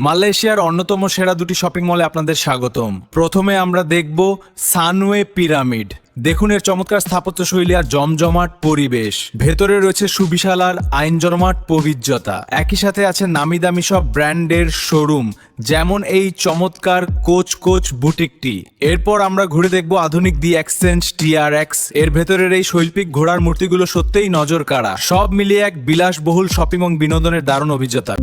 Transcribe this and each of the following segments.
মালয়েশিয়ার অন্যতম সেরা দুটি শপিং মলে আপনাদের স্বাগতম। প্রথমে আমরা দেখব সানওয়ে পিরামিড। দেখুন এর চমৎকার স্থাপত্য শৈলী আর জমজমাট পরিবেশ। ভেতরে রয়েছে সুবিশাল আর আইনজমাট পবিত্রতা। একই সাথে আছে নামি দামি সব ব্র্যান্ডের শোরুম, যেমন এই চমৎকার কোচ কোচ বুটিকটি। এরপর আমরা ঘুরে দেখব আধুনিক দি এক্সচেঞ্জ TRX। এর ভেতরের এই শৈল্পিক ঘোড়ার মূর্তিগুলো সত্যিই নজর কাড়া। সব মিলিয়ে এক বিলাসবহুল শপিং এবং বিনোদনের দারুণ অভিজ্ঞতা।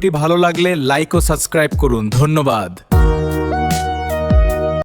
ভিডিওটি ভালো লাগলে লাইক ও সাবস্ক্রাইব করুন। ধন্যবাদ।